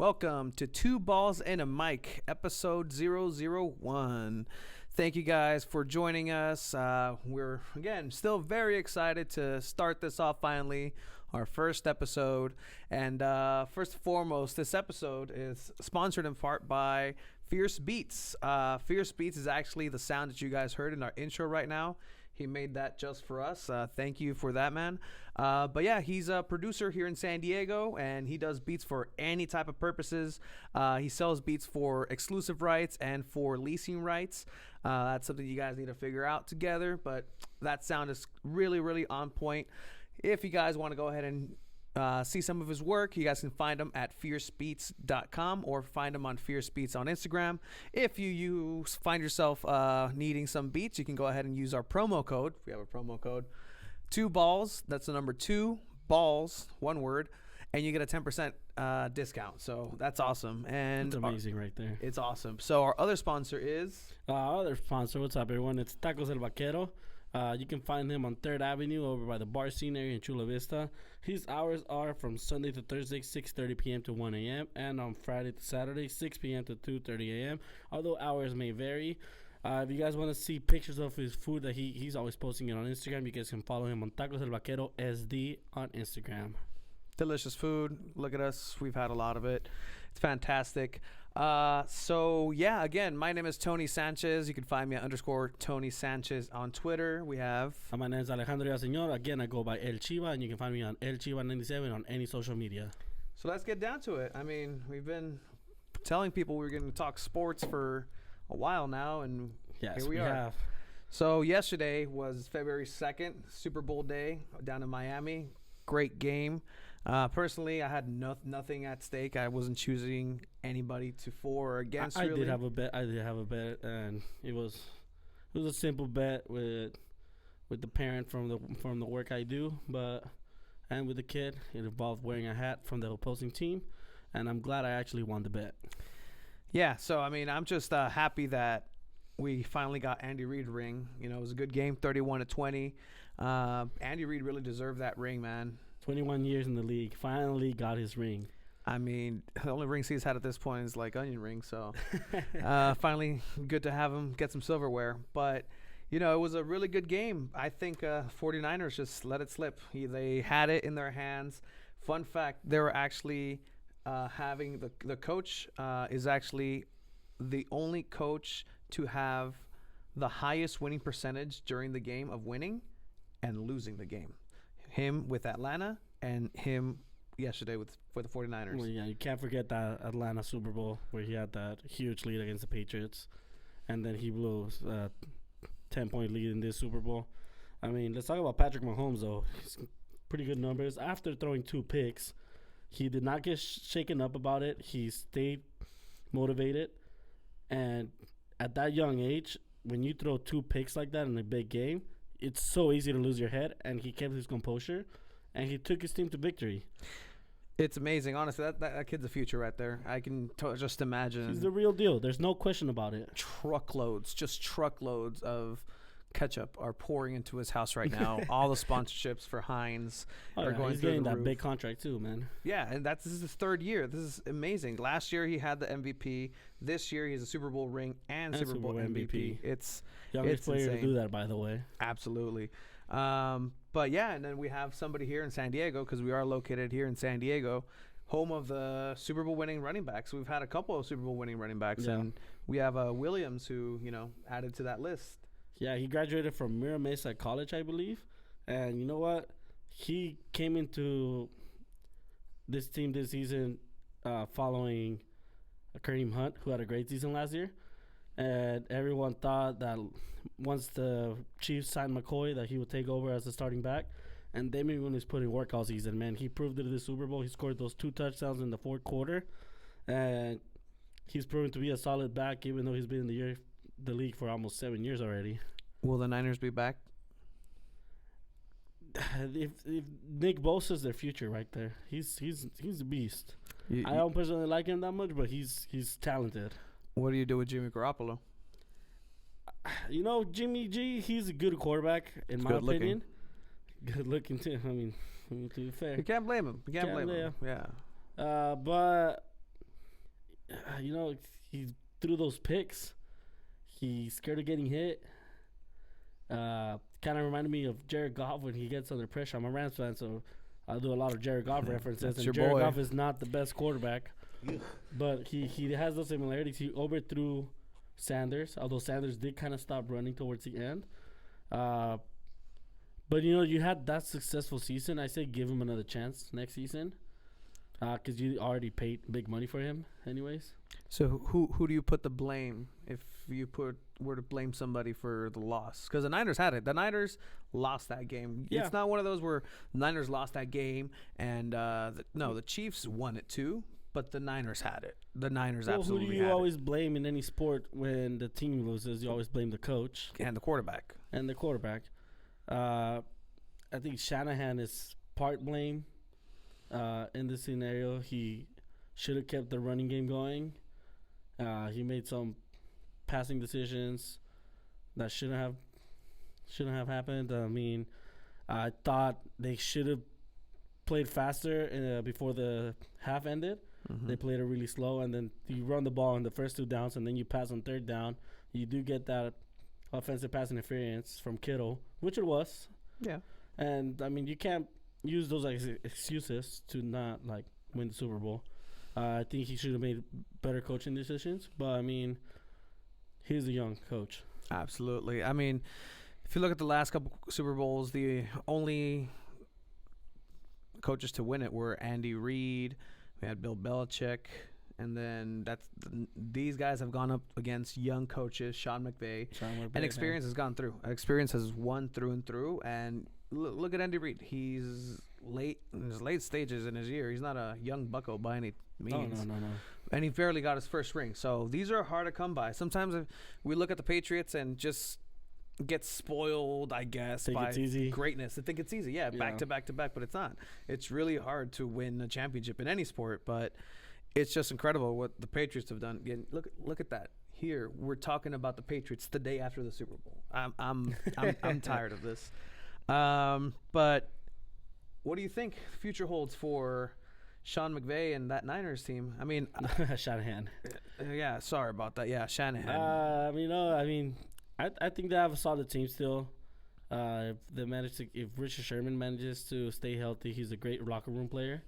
welcome to Two Balls and a Mic, episode 001. Thank you guys for joining us. We're, again, still very excited to start this off finally, our first episode. And first and foremost, this episode is sponsored in part by Fierce Beats. Fierce Beats is actually the sound that you guys heard in our intro right now. He made that just for us. Thank you for that, man. But yeah, he's a producer here in San Diego, and he does beats for any type of purposes. He sells beats for exclusive rights and for leasing rights. That's something you guys need to figure out together, but that sound is really, really on point. If you guys want to go ahead and see some of his work, you guys can find him at fiercebeats.com or find him on Fierce Beats on Instagram. If you find yourself needing some beats, you can go ahead and use our promo code. We have a promo code, 2balls. That's the number 2 balls, one word, and you get a 10% discount. So that's awesome. And it's amazing right there. It's awesome. So our other sponsor is what's up, everyone? It's Tacos El Vaquero. You can find him on 3rd Avenue over by the bar scene area in Chula Vista. His hours are from Sunday to Thursday, 6:30 p.m. to 1 a.m. and on Friday to Saturday, 6 p.m. to 2:30 a.m., although hours may vary. If you guys want to see pictures of his food that he's always posting it on Instagram, you guys can follow him on Tacos El Vaquero SD on Instagram. Delicious food. Look at us. We've had a lot of it. It's fantastic. So yeah, again, my name is Tony Sanchez. You can find me at _Tony Sanchez on Twitter. We have... My name is Alejandro Villaseñor. Again, I go by El Chiva, and you can find me on El Chiva 97 on any social media. So let's get down to it. I mean, we've been telling people we were going to talk sports for a while now, and yes, here we are. So yesterday was February 2nd, Super Bowl day down in Miami. Great game. Personally, I had nothing at stake. I wasn't choosing anybody for or against. I did have a bet, and it was a simple bet with the parent from the work I do, and with the kid, it involved wearing a hat from the opposing team, and I'm glad I actually won the bet. Yeah, so I mean, I'm just happy that we finally got Andy Reid ring. You know, it was a good game, 31-20. Andy Reid really deserved that ring, man. 21 years in the league, finally got his ring. I mean, the only rings he's had at this point is like onion rings. So finally good to have him get some silverware. But, you know, it was a really good game. I think 49ers just let it slip. They had it in their hands. Fun fact, they were actually having the coach is actually the only coach to have the highest winning percentage during the game of winning and losing the game. Him with Atlanta and him yesterday for the 49ers. Well, yeah, you can't forget that Atlanta Super Bowl where he had that huge lead against the Patriots, and then he blew a 10-point lead in this Super Bowl. I mean, let's talk about Patrick Mahomes, though. He's pretty good numbers. After throwing 2 picks, he did not get shaken up about it. He stayed motivated, and at that young age, when you throw 2 picks like that in a big game, it's so easy to lose your head, and he kept his composure, and he took his team to victory. It's amazing. Honestly, that kid's a future right there. I can just imagine. He's the real deal. There's no question about it. Truckloads of ketchup are pouring into his house right now. All the sponsorships for Heinz are going he's through getting the that roof. Big contract too, man. Yeah, and this is his 3rd year. This is amazing. Last year he had the MVP. This year he has a Super Bowl ring and Super Bowl MVP. It's youngest player insane to do that, by the way. Absolutely. But yeah, and then we have somebody here in San Diego because we are located here in San Diego, home of the Super Bowl winning running backs. We've had a couple of Super Bowl winning running backs, and we have Williams who, you know, added to that list. Yeah, he graduated from Mira Mesa College, I believe. And you know what? He came into this team this season following Kareem Hunt, who had a great season last year. And everyone thought that once the Chiefs signed McCoy that he would take over as the starting back. And Damian was putting work all season, man. He proved it in the Super Bowl. He scored those 2 touchdowns in the 4th quarter. And he's proven to be a solid back, even though he's been in the league for almost 7 years already. Will the Niners be back? If Nick Bosa's their future right there. He's a beast. I don't personally like him that much, but he's talented. What do you do with Jimmy Garoppolo? You know, Jimmy G, he's a good quarterback in my opinion. Good looking too. I mean, to be fair, you can't blame him. You can't blame him. Yeah. But you know, he threw those picks. He's scared of getting hit. Kind of reminded me of Jared Goff when he gets under pressure. I'm a Rams fan, so I'll do a lot of Jared Goff references. That's and your Jared boy. Goff is not the best quarterback, but he has those similarities. He overthrew Sanders, although Sanders did kind of stop running towards the end. But, you know, you had that successful season. I say give him another chance next season because you already paid big money for him anyways. So who do you put the blame if you were to blame somebody for the loss? Because the Niners had it. The Niners lost that game. Yeah. It's not one of those where the Niners lost that game and the Chiefs won it too. But the Niners had it. The Niners absolutely Who do had you always blame in any sport when the team loses? You always blame the coach it. And the quarterback. and the quarterback. I think Shanahan is part blame in this scenario. He should have kept the running game going. He made some passing decisions that shouldn't have happened. I mean, I thought they should have played faster before the half ended. Mm-hmm. They played it really slow, and then you run the ball on the first 2 downs, and then you pass on 3rd down. You do get that offensive pass interference from Kittle, which it was. Yeah. And, I mean, you can't use those excuses to not, like, win the Super Bowl. I think he should have made better coaching decisions, but, I mean, he's a young coach. Absolutely. I mean, if you look at the last couple Super Bowls, the only coaches to win it were Andy Reid. We had Bill Belichick, and then these guys have gone up against young coaches, Sean McVay, and experience has gone through. Experience has won through and through. And look at Andy Reid. He's in his late stages in his year. He's not a young bucko by any means. No. And he barely got his first ring. So these are hard to come by. Sometimes we look at the Patriots and just get spoiled, I guess, Think by it's easy. greatness. I think it's easy. Yeah, back to back to back, but it's not. It's really hard to win a championship in any sport, but it's just incredible what the Patriots have done. Again, look at that. Here, we're talking about the Patriots the day after the Super Bowl. I'm tired of this. But what do you think the future holds for Sean McVay and that Niners team? I mean, Shanahan. Yeah, sorry about that. Yeah, Shanahan. I think they have a solid team still. If Richard Sherman manages to stay healthy, he's a great locker room player.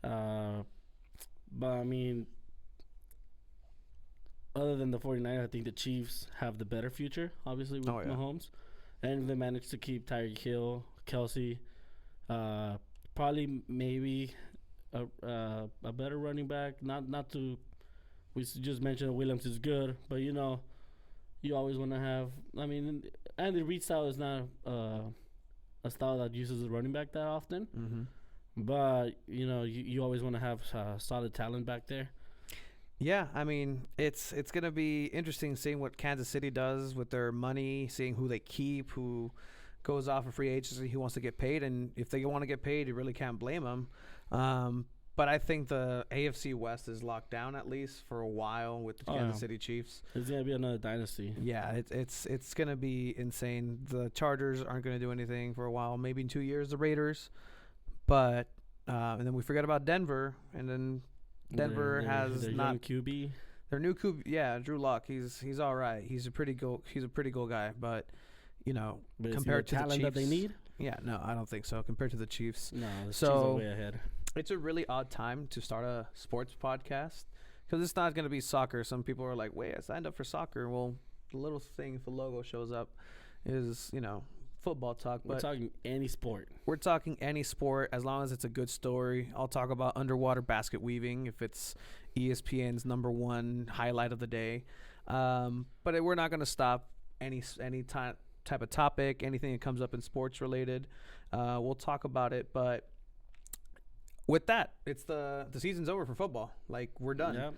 But I mean, other than the 49ers, I think the Chiefs have the better future, obviously, with Mahomes. And if they manage to keep Tyreek Hill, Kelsey, probably maybe a better running back. We just mentioned Williams is good, but you know, you always want to have. I mean, Andy Reid's style is not a style that uses a running back that often. Mm-hmm. But you know, you always want to have solid talent back there. Yeah, I mean, it's going to be interesting seeing what Kansas City does with their money, seeing who they keep, who goes off of free agency, who wants to get paid. And if they want to get paid, you really can't blame them. But I think the AFC West is locked down, at least for a while, with the Kansas City Chiefs. It's going to be another dynasty. Yeah, it's going to be insane. The Chargers aren't going to do anything for a while, maybe in 2 years, the Raiders. But and then we forget about Denver, and then Denver has their not young QB. Their new QB, yeah, Drew Lock. He's all right. He's a pretty cool guy, but you know, compared to the Chiefs, that they need. Yeah, no, I don't think so. Compared to the Chiefs, No, the So- Chiefs are way ahead. it's a really odd time to start a sports podcast because it's not going to be soccer. Some people are like, "Wait, I signed up for soccer." Well, the little thing if the logo shows up is football talk. We're But talking any sport. we're talking any sport as long as it's a good story. I'll talk about underwater basket weaving if it's ESPN's #1 highlight of the day. But we're not going to stop any type of topic, anything that comes up in sports related. We'll talk about it. But with that, it's the season's over for football. Like, we're done. Yep.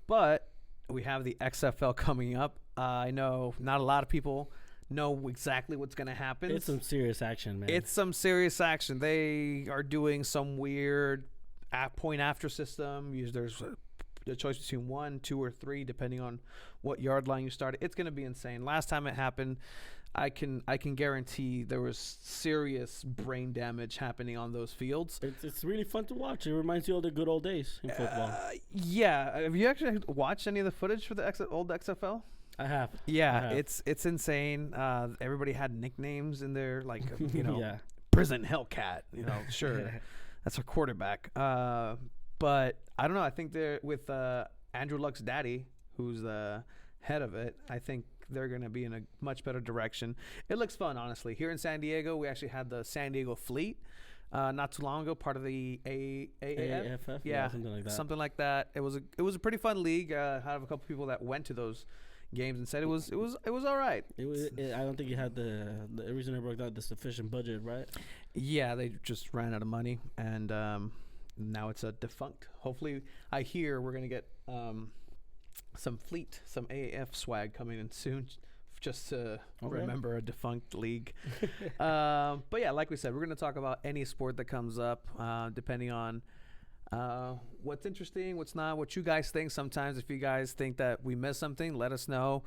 But we have the XFL coming up. I know not a lot of people know exactly what's going to happen. It's some serious action, man. It's some serious action. They are doing some weird point after system. There's the choice between 1, 2, or 3, depending on what yard line you start. It's going to be insane. Last time it happened, I can guarantee there was serious brain damage happening on those fields. It's really fun to watch. It reminds you of the good old days in football. Yeah, have you actually watched any of the footage for the old XFL? I have. Yeah, it's insane. Everybody had nicknames in there, like Yeah. Prison Hellcat. Sure, that's our quarterback. But I don't know. I think they're with Andrew Luck's daddy, who's the head of it. I think they're going to be in a much better direction. It looks fun, honestly. Here in San Diego, we actually had the San Diego Fleet not too long ago, part of the AAF. AFF? Yeah, something like that. something like that. It was a pretty fun league. I have a couple people that went to those games and said it was all right. I don't think it had the reason I broke down the sufficient budget, right? Yeah, they just ran out of money, and now it's a defunct. Hopefully, I hear we're gonna get some AAF swag coming in soon, just to remember a defunct league. But yeah, like we said, we're gonna talk about any sport that comes up, depending on what's interesting, what's not, what you guys think. Sometimes if you guys think that we missed something, let us know.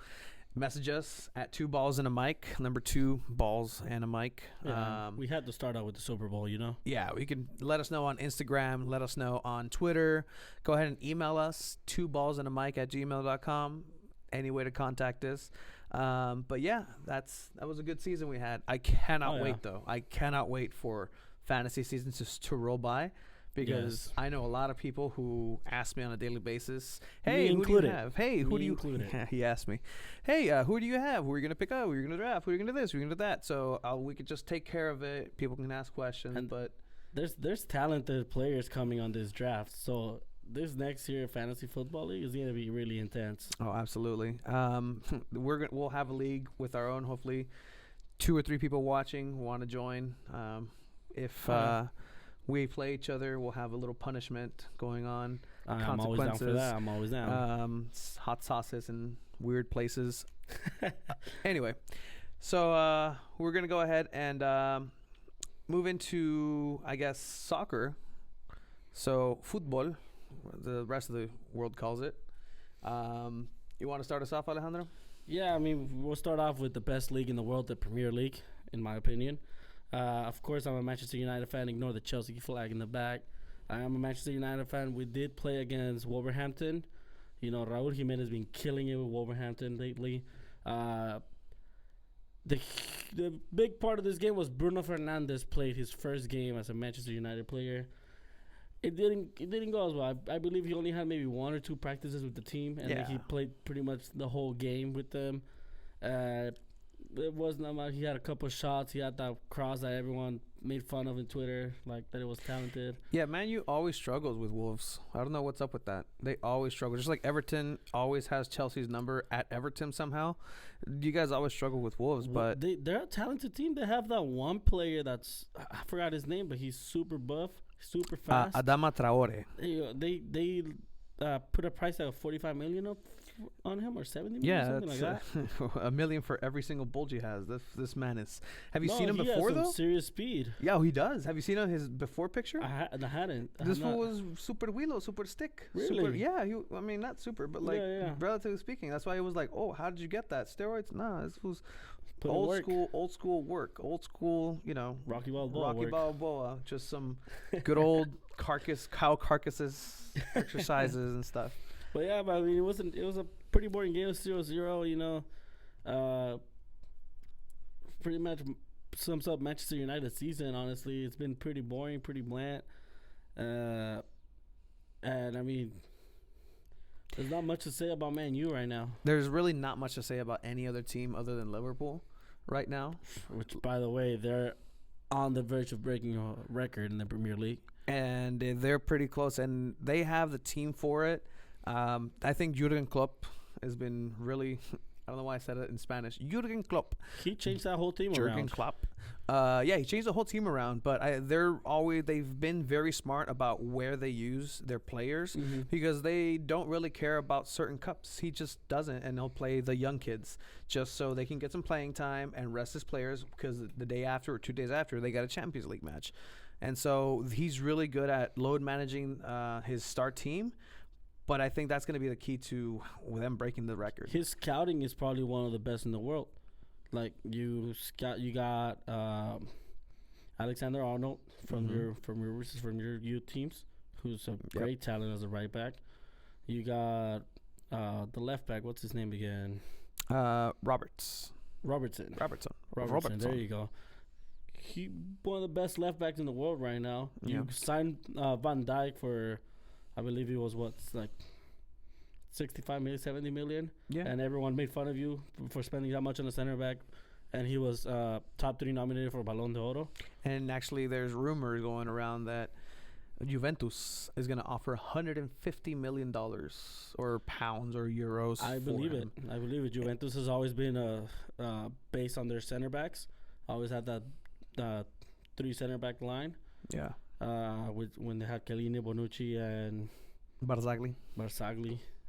Message us at 2 balls and a mic, number 2 balls and a mic. Yeah, we had to start out with the Super Bowl, Yeah, we can let us know on Instagram, let us know on Twitter. Go ahead and email us 2ballsandamic@gmail.com. Any way to contact us. But yeah, that was a good season we had. I cannot wait though. I cannot wait for fantasy season to roll by. Because I know a lot of people who ask me on a daily basis, hey, who do you have? Hey, who do you include? He asked me, hey, who do you have? Who are you going to pick up? Who are you going to draft? Who are you going to do this? Who are you going to do that? So we could just take care of it. People can ask questions. But there's talented players coming on this draft. So this next year fantasy football league is going to be really intense. Oh, absolutely. We'll have a league with our own, hopefully 2 or 3 people watching want to join. If we play each other, we'll have a little punishment going on. I'm always down for that. I'm always down. Hot sauces in weird places. Anyway, so we're going to go ahead and move into, I guess, soccer. So, football, the rest of the world calls it. You want to start us off, Alejandro? Yeah, I mean, we'll start off with the best league in the world, the Premier League, in my opinion. Of course, I'm a Manchester United fan. Ignore the Chelsea flag in the back. I am a Manchester United fan. We did play against Wolverhampton. Raúl Jiménez has been killing it with Wolverhampton lately. The big part of this game was Bruno Fernandes played his first game as a Manchester United player. It didn't go as well. I believe he only had maybe 1 or 2 practices with the team, and he played pretty much the whole game with them. It wasn't that much. He had a couple of shots. He had that cross that everyone made fun of on Twitter, like that it was talented. Yeah, Man U always struggles with Wolves. I don't know what's up with that. They always struggle. Just like Everton always has Chelsea's number at Everton somehow. You guys always struggle with Wolves, but they're a talented team. They have that one player I forgot his name, but he's super buff, super fast. Adama Traore. They put a price tag of 45 million up on him, or 70 million, something like that. $1 million for every single bulge he has. This man is. Have you seen him he before has some though? Serious speed. Yeah, he does. Have you seen his before picture? I hadn't. This fool was super huilo, super stick. Really? I mean, not super, but like relatively speaking. That's why he was like, oh, how did you get that? Steroids? Nah, this was old school work. Old school, Rocky Balboa. Just some good old cow carcasses exercises and stuff. But yeah, I mean, it was a pretty boring game. It was 0-0, pretty much sums up Manchester United season, honestly. It's been pretty boring, pretty bland. And I mean, there's not much to say about Man U right now. There's really not much to say about any other team other than Liverpool right now. Which, by the way, they're on the verge of breaking a record in the Premier League. And they're pretty close, and they have the team for it. I think Jurgen Klopp has been really I don't know why I said it in Spanish. Jurgen Klopp. He changed that whole team around. Jurgen Klopp. Yeah, he changed the whole team around. But they've been very smart about where they use their players because they don't really care about certain cups. He just doesn't, and he'll play the young kids just so they can get some playing time and rest his players because the day after or 2 days after they got a Champions League match. And so he's really good at load managing his start team. But I think that's going to be the key to them breaking the record. His scouting is probably one of the best in the world. Like you got Alexander Arnold from your youth teams, who's a great talent as a right back. You got the left back. What's his name again? Robertson. Robertson. There you go. He one of the best left backs in the world right now. You signed Van Dijk for, I believe it was like 65 million, 70 million. Yeah. And everyone made fun of you for spending that much on a center back. And he was top 3 nominated for Ballon d'Oro. And actually, there's rumors going around that Juventus is going to offer $150 million or pounds or euros. I believe it. Juventus has always been based on their center backs. Always had that 3 center back line. Yeah. When they had Chiellini, Bonucci, and Barzagli.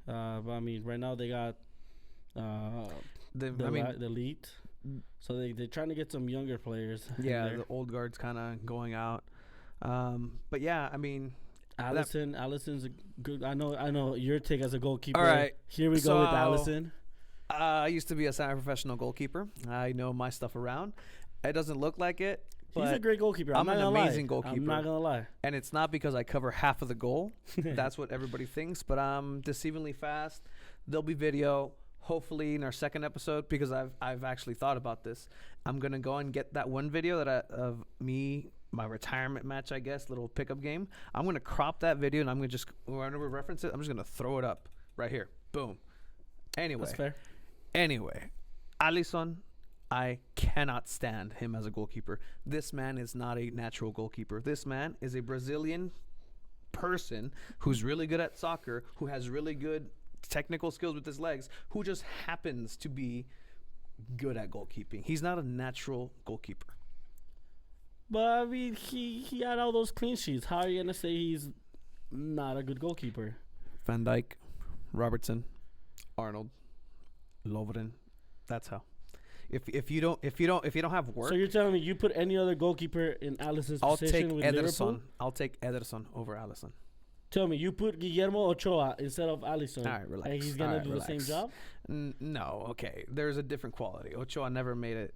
But I mean, right now they got the elite. So they're trying to get some younger players. Yeah, the old guard's kind of going out. But yeah, I mean, Alisson's a good. I know your take as a goalkeeper. All right, here we go with Alisson. I used to be a semi-professional goalkeeper. I know my stuff around. It doesn't look like it. He's a great goalkeeper. I'm an amazing goalkeeper. I'm not gonna lie. And it's not because I cover half of the goal. That's what everybody thinks. But I'm deceivingly fast. There'll be video. Hopefully in our second episode, because I've actually thought about this. I'm gonna go and get that one video of me, my retirement match, I guess, little pickup game. I'm gonna crop that video and I'm gonna just whenever we reference it, I'm just gonna throw it up right here. Boom. Anyway. That's fair. Anyway, Alisson, I cannot stand him as a goalkeeper. This man is not a natural goalkeeper. This man is a Brazilian person who's really good at soccer, who has really good technical skills with his legs, who just happens to be good at goalkeeping. He's not a natural goalkeeper. But I mean, he had all those clean sheets. How are you gonna say he's not a good goalkeeper? Van Dijk, Robertson, Arnold, Lovren. That's how. If you don't have work. So you're telling me you put any other goalkeeper in Alisson's position with Liverpool? I'll take Ederson over Alisson. Tell me, you put Guillermo Ochoa instead of Alisson. All right, relax. And he's going to do the same job? No, okay. There's a different quality. Ochoa never made it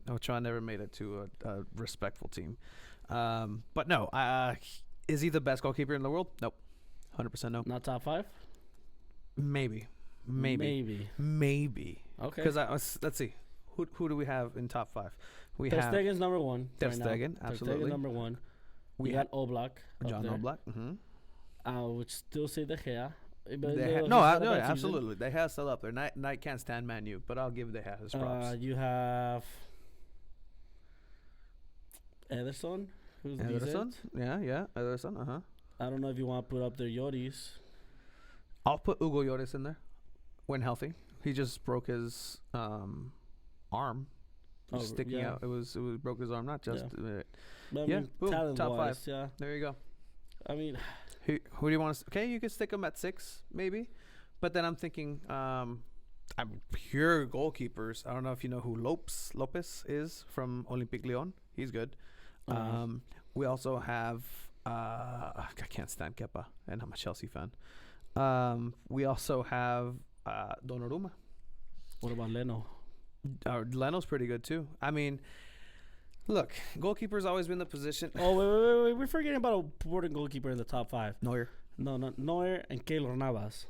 to a respectful team. But no, is he the best goalkeeper in the world? Nope. 100% no. Not top 5? Maybe. Okay. Because let's see. Who do we have in top 5? Ter Stegen's number 1. Ter Stegen, absolutely. Ter Stegen number 1. We got Oblak. John Oblak. Mm-hmm. I would still say De Gea. Absolutely. De Gea's still up there. Knight can't stand Man U, but I'll give De Gea his props. You have Ederson, who's decent. Yeah, Ederson. I don't know if you want to put up there Lloris. I'll put Hugo Lloris in there when healthy. He just broke his arm. Sticking out. It was broke his arm, not just. Boom, top 5. Yeah, there you go. I mean. Who do you want to? Okay, you could stick him at 6, maybe. But then I'm thinking, I'm pure goalkeepers. I don't know if you know who Lopez is from Olympique Lyon. He's good. We also have, I can't stand Kepa, and I'm a Chelsea fan. We also have Donnarumma. What about Leno? Leno's pretty good too. I mean, look, goalkeeper's always been the position. Oh, wait. We're forgetting about a important goalkeeper in the top 5. Neuer. No, Neuer and Keylor Navas.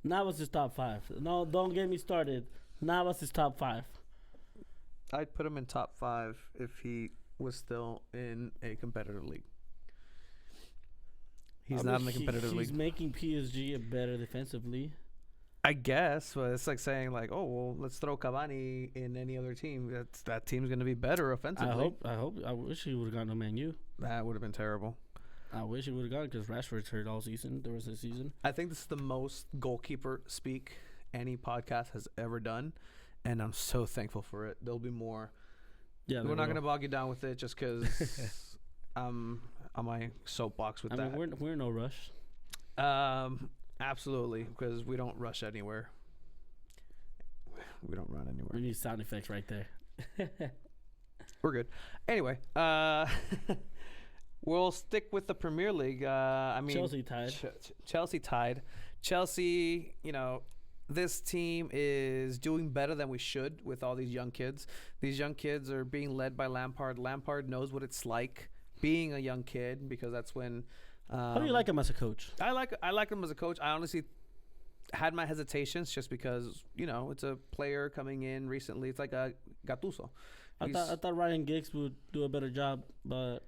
Navas is top 5. No, don't get me started. Navas is top 5. I'd put him in top 5 if he was still in a competitive league. He's not in a competitive league. He's making PSG a better defensively. I guess, but it's like saying like, oh well, let's throw Cavani in any other team. That team's going to be better offensively. I wish he would have gotten a Man U. That would have been terrible. I wish he would have gotten because Rashford's hurt all season. The rest of the season. I think this is the most goalkeeper speak any podcast has ever done, and I'm so thankful for it. There'll be more. Yeah, we're not going to bog you down with it just because I'm on my soapbox with that. I mean, we're in no rush. Absolutely, because we don't rush anywhere. We don't run anywhere. We need sound effects right there. We're good. Anyway, we'll stick with the Premier League. I mean, Chelsea tied. Chelsea tied. Chelsea, this team is doing better than we should with all these young kids. These young kids are being led by Lampard. Lampard knows what it's like being a young kid because that's when. How do you like him as a coach? I like him as a coach. I honestly had my hesitations just because it's a player coming in recently. It's like a Gattuso. I thought Ryan Giggs would do a better job, but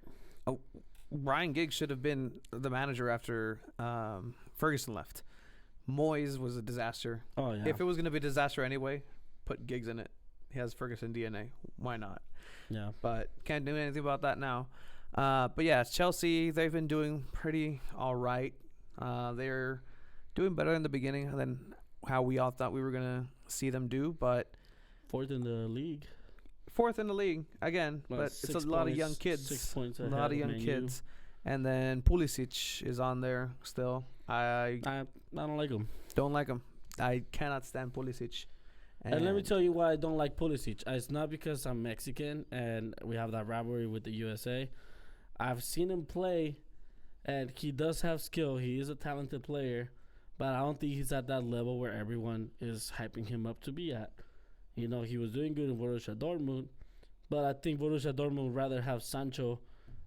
Ryan Giggs should have been the manager after Ferguson left. Moyes was a disaster. oh yeah, If it was going to be a disaster anyway, put Giggs in it. He has Ferguson DNA. Why not? yeah. But can't do anything about that now. But yeah, Chelsea, they've been doing pretty all right. They're doing better in the beginning than how we all thought we were going to see them do. But Fourth in the league. fourth in the league, again. Well, but it's a 6 lot of points- young kids. 6 points A ahead lot of of young Man U. kids. And then Pulisic is on there still. I I don't like him. don't like him. I cannot stand Pulisic. And let me tell you why I don't like Pulisic. It's not because I'm Mexican and we have that rivalry with the USA. I've seen him play, and he does have skill. He is a talented player, but I don't think he's at that level where everyone is hyping him up to be at. He was doing good in Borussia Dortmund, but I think Borussia Dortmund would rather have Sancho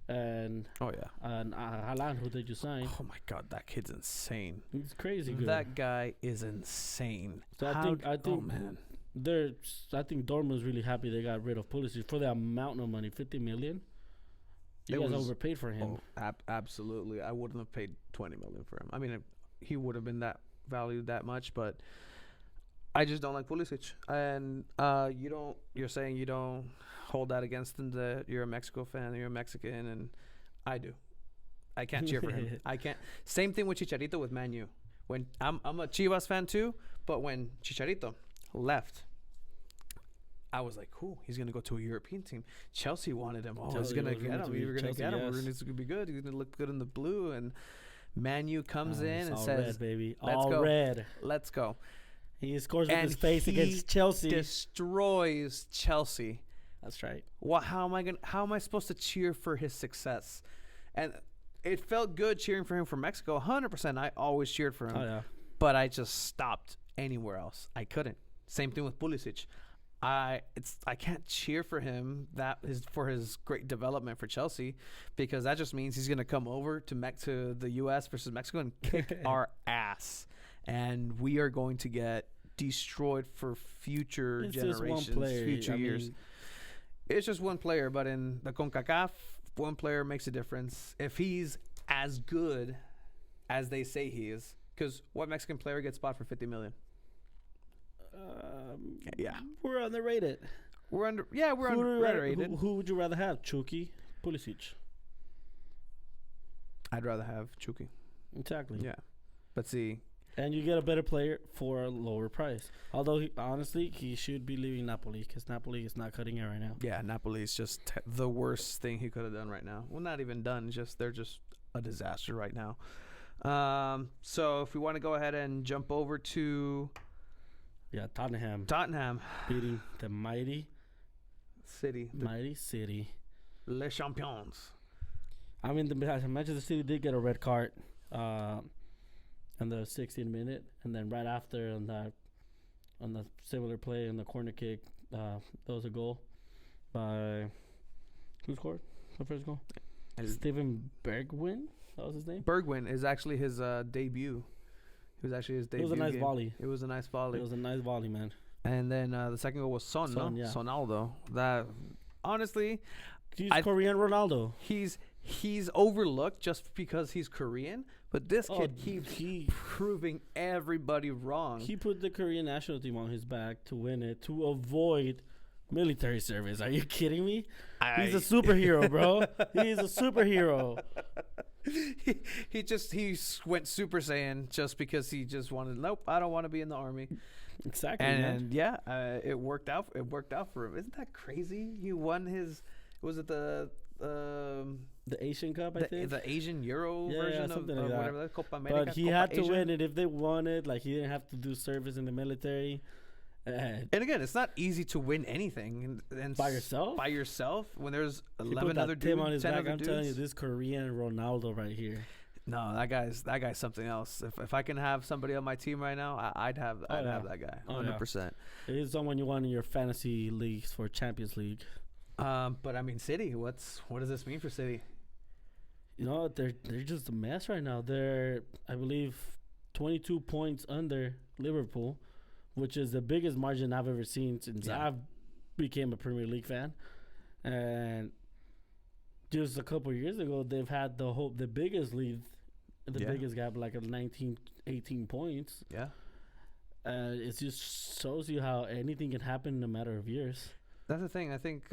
and Oh, yeah. Haaland, who they just signed. Oh, my God. That kid's insane. He's crazy good. That guy is insane. So I How- think oh, man. I think Dortmund's really happy they got rid of Pulisic for the amount of money, 50 million. You It guys was- overpaid for him. Oh, absolutely. I wouldn't have paid 20 million for him. I mean, he would have been that valued that much, but I just don't like Pulisic. And you're saying you don't hold that against him, that you're a Mexico fan, you're a Mexican, and I do. I can't cheer for him. I can't. Same thing with Chicharito with Man U. When I'm a Chivas fan too, but when Chicharito left, I was like, cool, he's going to go to a European team. Chelsea wanted him. Oh, he's Chelsea going to was get rumored him. to be We were going to Chelsea, get him. yes. It's going to be good. He's going to look good in the blue. And Man U comes in It's and all says, red, baby. "Let's All go." red. let's go. He scores with And his face he against Chelsea. Destroys Chelsea. That's right. How am I supposed to cheer for his success? And it felt good cheering for him from Mexico. 100%. I always cheered for him. Oh yeah. But I just stopped anywhere else. I couldn't. Same thing with Pulisic. I can't cheer for him for his great development for Chelsea, because that just means he's gonna come over to the U.S. versus Mexico and kick our ass, and we are going to get destroyed for future It's just generations, one player. future I years. mean, It's just one player, but in the CONCACAF, one player makes a difference. If he's as good as they say he is, because what Mexican player gets bought for 50 million? Yeah, we're underrated. we're Who would you rather- underrated. Who would you rather have, Chucky, Pulisic? I'd rather have Chucky. Exactly. Yeah, but see, And you get a better player for a lower price. Although, honestly, he should be leaving Napoli because Napoli is not cutting it right now. yeah, Napoli is just the worst thing he could have done right now. Well, not even done. They're just a disaster right now. So if we want to go ahead and jump over to Yeah, Tottenham Tottenham beating the mighty City, City. Les Champions. I mean, the Manchester City did get a red card in the 16th minute, and then right after on the similar play on the corner kick, there was a goal by who scored the first goal? Steven Bergwijn. That was his name. Bergwijn is actually his debut. It was actually his It debut. was a nice game. volley. It was a nice volley. It was a nice volley, man. And then the second goal was Son, Son, no? yeah. Sonaldo. That honestly, He's I- Korean Ronaldo. he's overlooked just because he's Korean, but this Oh, kid keeps he proving everybody wrong. he put the Korean national team on his back to win it to avoid military service. Are you kidding me? He's a superhero, bro. He's a superhero. he went Super Saiyan just because he just wanted. Nope, I don't want to be in the army. Exactly, man. And yeah, it worked out. It worked out for him. Isn't that crazy? He won his. Was it the Asian Cup, I think. the Asian Euro Yeah, version of something like that. whatever that Copa America? But he Copa had to Asia? win it. If they won it, like he didn't have to do service in the military. And And again, it's not easy to win anything and by yourself? By yourself, when there's he 11 put that other Tim dudes, on his 10 back. other I'm telling you, dudes. this Korean Ronaldo right here. No, that guy's something else. If I can have somebody on my team right now, I'd have Oh, yeah. that guy, Oh, yeah. 100%. It is someone you want in your fantasy leagues for Champions League. But I mean, City. What does this mean for City? You know, they're just a mess right now. They're, I believe, 22 points under Liverpool, which is the biggest margin I've ever seen since Yeah. I've became a Premier League fan. And just a couple of years ago, they've had the biggest lead, the Yeah. biggest gap, like 19, 18 points. Yeah, It just shows you how anything can happen in a matter of years. that's the thing. I think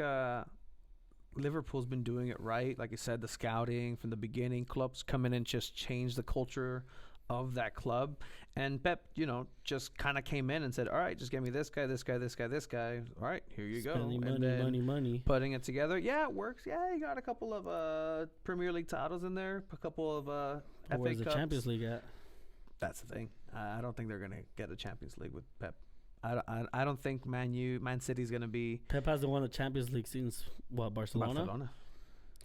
Liverpool's been doing it right. Like you said, the scouting from the beginning, clubs come in and just change the culture of that club. And Pep, just kind of came in and said, "All right, just give me this guy, this guy, this guy, this guy. All right, here you go." Spending And then money. putting it together. Yeah, it works. Yeah, he got a couple of Premier League titles in there, a couple of FA Where's the Cups. Champions League at? That's the thing. I don't think they're gonna get a Champions League with Pep. I don't think Man City's gonna be Pep hasn't won the Champions League since Barcelona. Barcelona.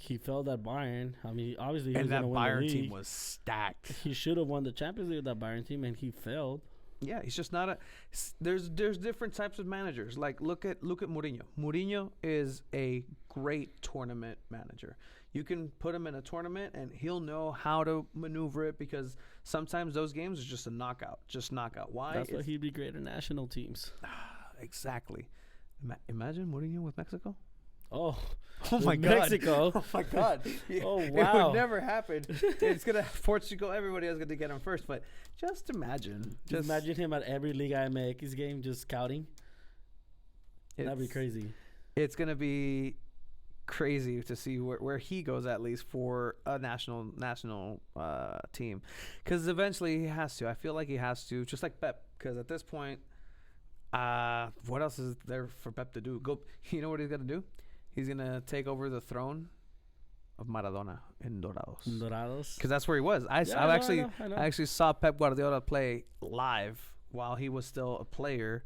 He failed at Bayern. I mean, obviously he was And that going to win the Bayern league. team was stacked. He should have won the Champions League with that Bayern team, and he failed. Yeah, he's just not a. There's different types of managers. Like look at Mourinho. Mourinho is a great tournament manager. You can put him in a tournament and he'll know how to maneuver it because sometimes those games are just a knockout. Just knockout. Why? That's why he'd be great in national teams. Exactly. Imagine Mourinho with Mexico. Oh, Oh with my God. Mexico. Oh my God. Oh, It wow. would never happen. It's gonna Portugal. Everybody else gonna get him first. But just imagine. Just imagine him at every Liga MX game just scouting. That'd be it's- crazy. It's gonna be crazy to see where he goes, at least for a national team, because eventually he has to. I feel like he has to, just like Pep. Because at this point, what else is there for Pep to do? Go. You know what he's gonna do? He's gonna take over the throne of Maradona in Dorados. Dorados. Because that's where he was. I know. actually saw Pep Guardiola play live while he was still a player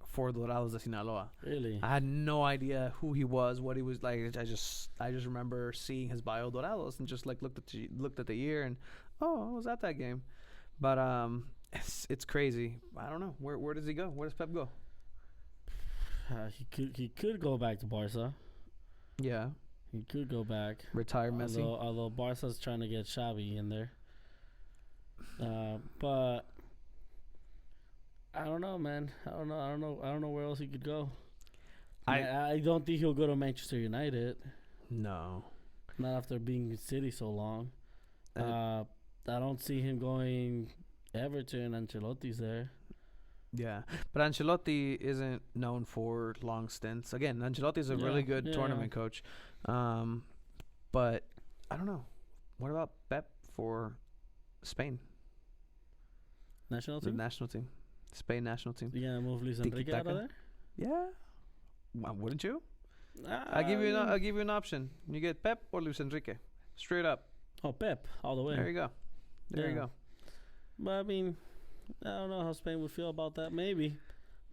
for Dorados de Sinaloa. Really? I had no idea who he was, what he was like. I just remember seeing his bio Dorados and just like looked at the year and I was at that game. But it's crazy. I don't know where does he go? Where does Pep go? He could go back to Barca. Yeah, He could go back. retire Messi. Although Barca's trying to get Xavi in there. But I don't know, man. I don't know where else he could go. I don't think he'll go to Manchester United. No. Not after being in City so long. Uh, I don't see him going Everton. Ancelotti's there. Yeah, but Ancelotti isn't known for long stints. Again, Ancelotti's a really good tournament coach, but I don't know. What about Pep for Spain, National the team? national team, Spain national team? You gonna move Luis Enrique out of Tiki-taka? there? Yeah, wouldn't you? I'll give you an option. You get Pep or Luis Enrique, straight up. Oh, Pep, all the way. There you go. There you Yeah. go. But I mean, I don't know how Spain would feel about that. Maybe.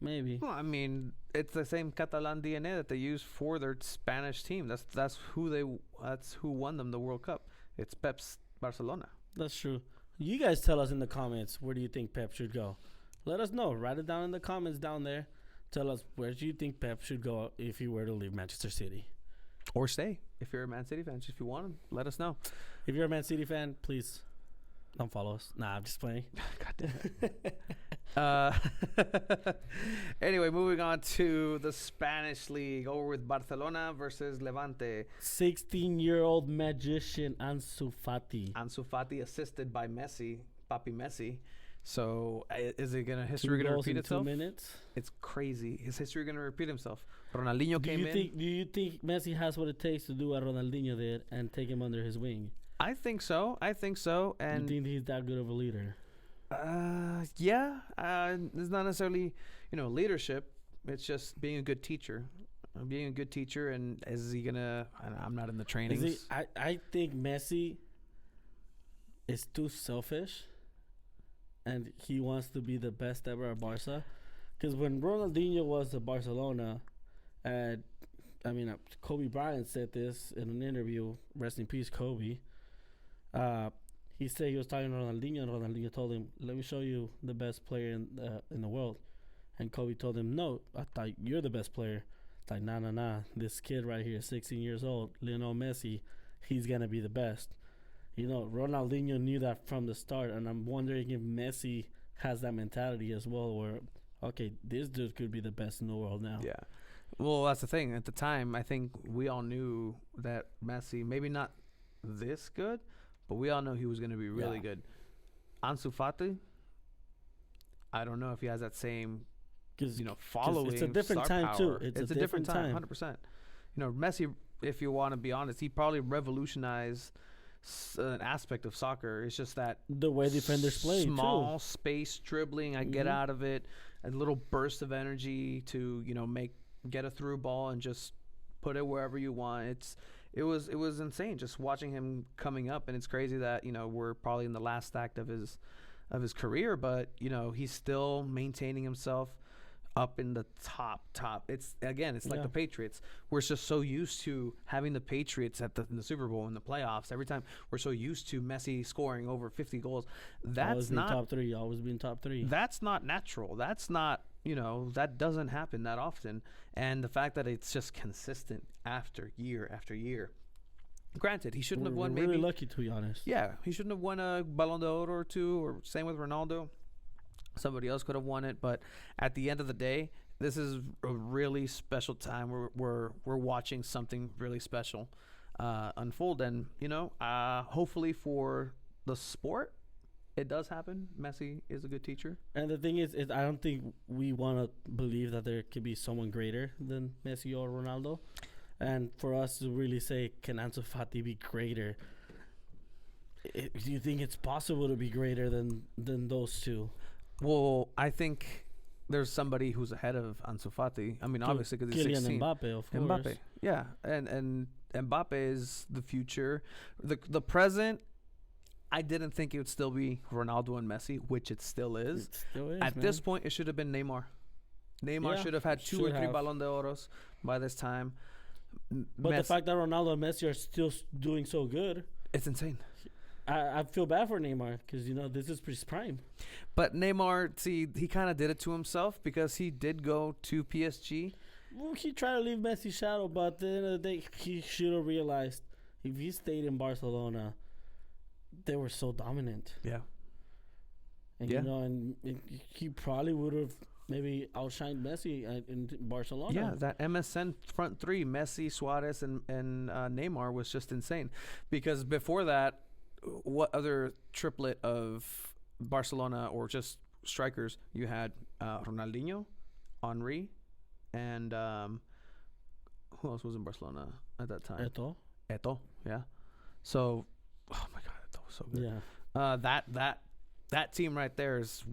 Well, I mean, it's the same Catalan DNA that they use for their Spanish team. That's who won them the World Cup. It's Pep's Barcelona. That's true. You guys tell us in the comments, where do you think Pep should go? Let us know. Write it down in the comments down there. Tell us, where do you think Pep should go if he were to leave Manchester City? Or stay. If you're a Man City fan, if you want him, let us know. If you're a Man City fan, please don't follow us. Nah, I'm just playing. God damn it. Anyway, moving on to the Spanish league. Over with Barcelona versus Levante. 16-year-old magician Ansu Fati. Ansu Fati assisted by Messi, Papi Messi. So is it gonna 2 history gonna goals repeat in itself? 2 minutes. It's crazy. Is history gonna repeat himself? Ronaldinho Do came in. you think Messi has what it takes to do what Ronaldinho did and take him under his wing? I think so. You And think he's that good of a leader? yeah, it's not necessarily leadership. It's just being a good teacher. Being a good teacher, and is he gonna? I'm not in the trainings. I think Messi is too selfish, and he wants to be the best ever at Barca. Because when Ronaldinho was at Barcelona, Kobe Bryant said this in an interview. Rest in peace, Kobe. he said he was talking to Ronaldinho, and Ronaldinho told him, "Let me show you the best player in the world." And Kobe told him, "No, I thought you're the best player." It's like, nah. This kid right here, 16 years old, Lionel Messi, he's gonna be the best. Ronaldinho knew that from the start, and I'm wondering if Messi has that mentality as well, where, okay, this dude could be the best in the world now. Yeah. Well, that's the thing. At the time, I think we all knew that Messi, maybe not this good, but we all know he was going to be really good. Ansu Fati, I don't know if he has that same, following. It's a different time too. It's a different time, 100%. Messi, if you want to be honest, he probably revolutionized an aspect of soccer. It's just that the way defenders play, small space dribbling. I get out of it, a little burst of energy to get a through ball and just put it wherever you want. It was insane just watching him coming up, and it's crazy that we're probably in the last act of his career, but he's still maintaining himself up in the top. It's like the Patriots. We're just so used to having the Patriots in the Super Bowl, in the playoffs. Every time we're so used to Messi scoring over 50 goals. That's not top three. Always been top three. That's not natural. That's not that doesn't happen that often. And the fact that it's just consistent after year after year. Granted, he shouldn't have won. We're really lucky, to be honest. Yeah, he shouldn't have won a Ballon d'Or or two, or same with Ronaldo. Somebody else could have won it, but at the end of the day, this is a really special time. We're watching something really special unfold, and hopefully for the sport, it does happen. Messi is a good teacher, and the thing is I don't think we want to believe that there could be someone greater than Messi or Ronaldo, and for us to really say, can Ansu Fati be greater? Do you think it's possible to be greater than those two? Well, I think there's somebody who's ahead of Ansu Fati. I mean, obviously, because he's 16. Mbappe, of course. Mbappe, yeah, and Mbappe is the future. The present, I didn't think it would still be Ronaldo and Messi, which it still is. It still is, At this point, it should have been Neymar. Neymar should have had 2 or 3 Ballon d'Oros by this time. But the fact that Ronaldo and Messi are still doing so good, it's insane. I feel bad for Neymar because this is his prime. But Neymar, see, he kind of did it to himself because he did go to PSG. Well, he tried to leave Messi's shadow, but at the end of the day, he should have realized if he stayed in Barcelona, they were so dominant. Yeah. And and he probably would have maybe outshined Messi in Barcelona. Yeah, that MSN front three, Messi, Suarez, and Neymar was just insane. Because before that, what other triplet of Barcelona or just strikers you had? Ronaldinho, Henry, and who else was in Barcelona at that time? Eto'o, yeah. So, oh my God, Eto'o was so good. Yeah. That team right there is,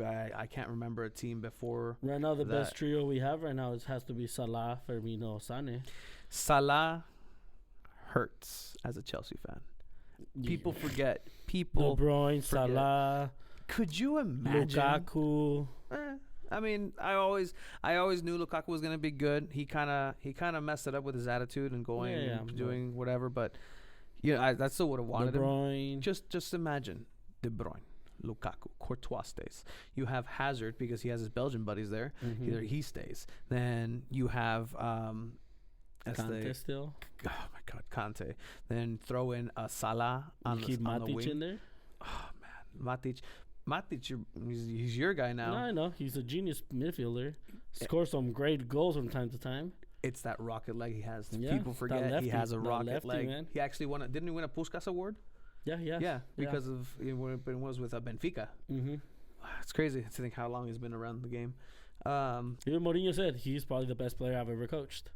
I can't remember a team before. Right now, the best trio we have right now has to be Salah, Firmino, Sané. Salah hurts as a Chelsea fan. People forget. De Bruyne, Salah. Could you imagine? Lukaku. I mean, I always knew Lukaku was gonna be good. He kind of messed it up with his attitude and going and doing whatever. But I still would have wanted De Bruyne. him. Just imagine De Bruyne, Lukaku, Courtois stays. You have Hazard because he has his Belgian buddies there. Either he stays. Then you have Kante still. Oh my God, Kante. Then throw in Salah on the Matic wing. in there. Oh man, Matic, he's your guy now. No, I know he's a genius midfielder. Scores some great goals from time to time. It's that rocket leg he has. Yeah, People forget he has a rocket leg. Man. He actually didn't he win a Puskás award? Yeah, because of when it was with Benfica. It's crazy to think how long he's been around the game. Even Mourinho said he's probably the best player I've ever coached.